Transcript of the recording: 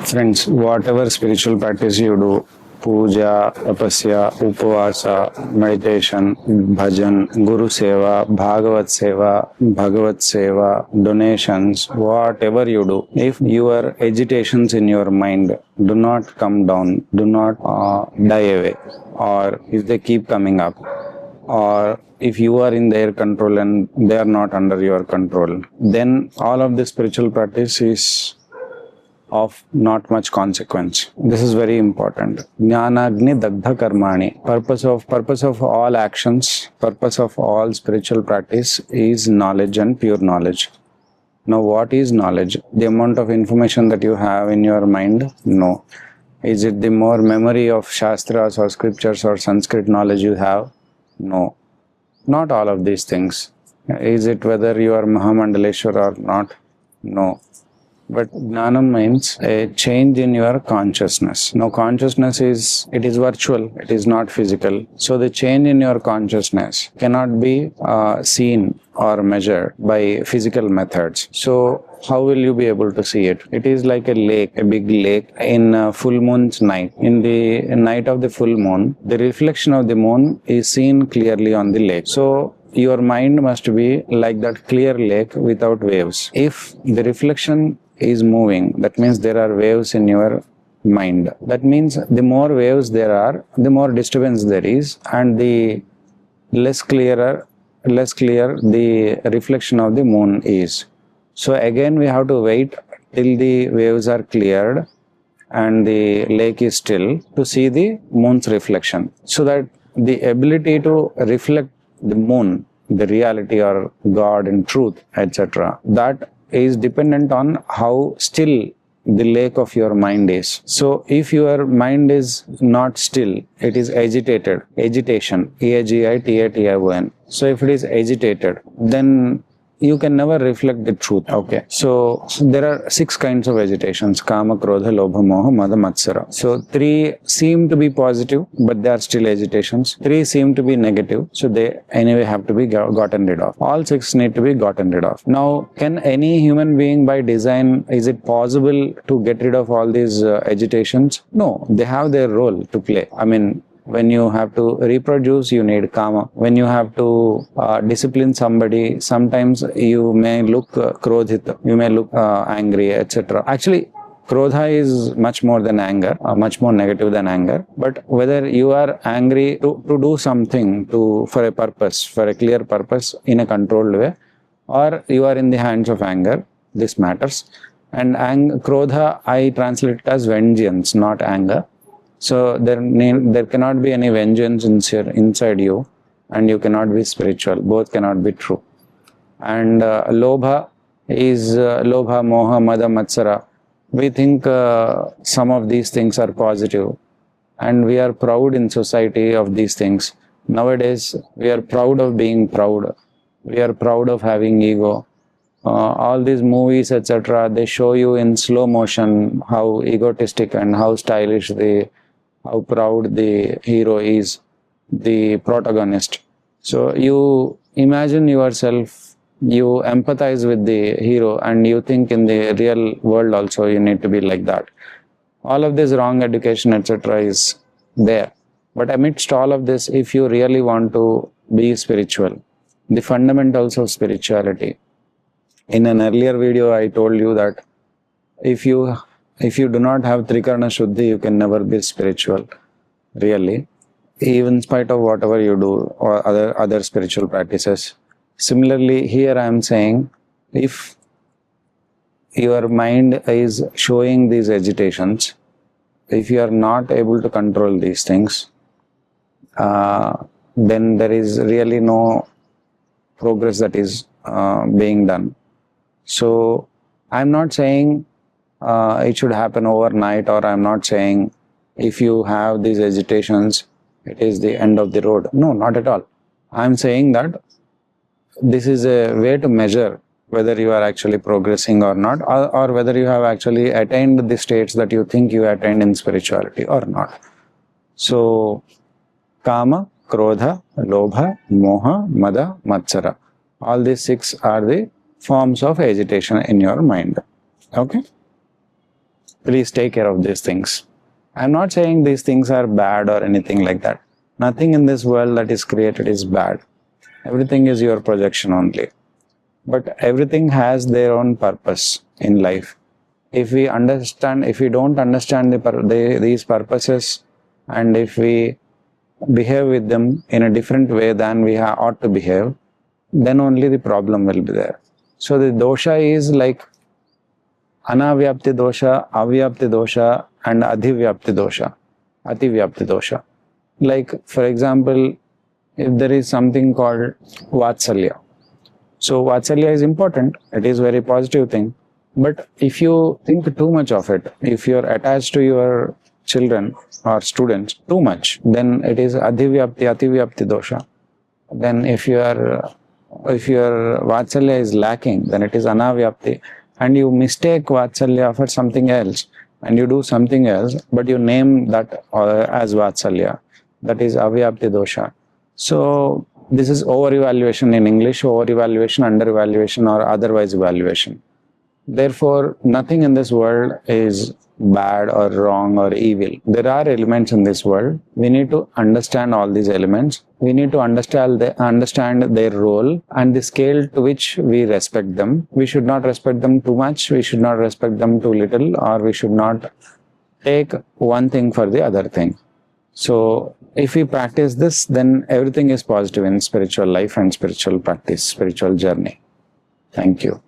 Friends, whatever spiritual practice you do, puja, tapasya, upavasa, meditation, bhajan, guru seva, bhagavat seva, donations, whatever you do, if your agitations in your mind do not come down, do not die away, or if they keep coming up, or if you are in their control and they are not under your control, then all of the spiritual practice is of not much consequence. This is very important. Jnanagni dagdha karmani. Purpose of all actions, purpose of all spiritual practice is knowledge and pure knowledge. Now, what is knowledge? The amount of information that you have in your mind? No. Is it the more memory of shastras or scriptures or Sanskrit knowledge you have? No. Not all of these things. Is it whether you are Mahamandaleshwar or not? No. But Jnanam means a change in your consciousness. Now consciousness is virtual, it is not physical. So the change in your consciousness cannot be seen or measured by physical methods. So how will you be able to see it? It is like a lake, a big lake in full moon's night. In the night of the full moon, the reflection of the moon is seen clearly on the lake. So your mind must be like that clear lake without waves. If the reflection is moving, that means there are waves in your mind. That means the more waves there are, the more disturbance there is, and the less clear the reflection of the moon is. So again we have to wait till the waves are cleared and the lake is still to see the moon's reflection. So that the ability to reflect the moon, the reality or God and truth, etc., that is dependent on how still the lake of your mind is. So if your mind is not still, it is agitated, agitation, agitation. So if it is agitated, then you can never reflect the truth. Okay. So there are 6 kinds of agitations: kama, krodha, lobha, moha, mada, matsara. So 3 seem to be positive, but they are still agitations. 3 seem to be negative, so they anyway have to be gotten rid of. All 6 need to be gotten rid of. Now, can any human being by design, is it possible to get rid of all these agitations? No, they have their role to play. I mean, when you have to reproduce, you need kama. When you have to discipline somebody, sometimes you may look krodhit, you may look angry, etc. Actually, krodha is much more than anger, much more negative than anger. But whether you are angry to do something for a purpose, for a clear purpose in a controlled way, or you are in the hands of anger, this matters. And krodha, I translate it as vengeance, not anger. So there cannot be any vengeance inside you, and you cannot be spiritual. Both cannot be true. And lobha is lobha, moha, mada, matsara. We think some of these things are positive, and we are proud in society of these things. Nowadays, we are proud of being proud. We are proud of having ego. All these movies, etc., they show you in slow motion how egotistic and how stylish how proud the hero is, the protagonist. So you imagine yourself, you empathize with the hero, and you think in the real world also you need to be like that. All of this wrong education, etc., is there. But amidst all of this, if you really want to be spiritual, the fundamentals of spirituality. In an earlier video, I told you that if you do not have Trikarna Shuddhi, you can never be spiritual, really, even in spite of whatever you do or other spiritual practices. Similarly, here I am saying, if your mind is showing these agitations, if you are not able to control these things, then there is really no progress that is being done. So I'm not saying it should happen overnight, or I'm not saying if you have these agitations, it is the end of the road. No, not at all. I'm saying that this is a way to measure whether you are actually progressing or not, or whether you have actually attained the states that you think you attained in spirituality or not. So, kama, krodha, lobha, moha, mada, matsara. All these 6 are the forms of agitation in your mind. Okay? Please take care of these things. I'm not saying these things are bad or anything like that. Nothing in this world that is created is bad. Everything is your projection only. But everything has their own purpose in life. If we don't understand these purposes, and if we behave with them in a different way than we ought to behave, then only the problem will be there. So the dosha is like anavyapti dosha, avyapti dosha, and adhivyapti dosha, ativyapti dosha. Like, for example, if there is something called vatsalya. So vatsalya is important. It is a very positive thing. But if you think too much of it, if you're attached to your children or students too much, then it is adhivyapti, ativyapti dosha. Then if your vatsalya is lacking, then it is anavyapti, and you mistake vatsalya for something else, and you do something else, but you name that as vatsalya. That is avyapti dosha. So this is over-evaluation in English, over-evaluation, under-evaluation, or otherwise evaluation. Therefore, nothing in this world is bad or wrong or evil. There are elements in this world. We need to understand all these elements. We need to understand their role and the scale to which we respect them. We should not respect them too much. We should not respect them too little, or we should not take one thing for the other thing. So if we practice this, then everything is positive in spiritual life and spiritual practice, spiritual journey. Thank you.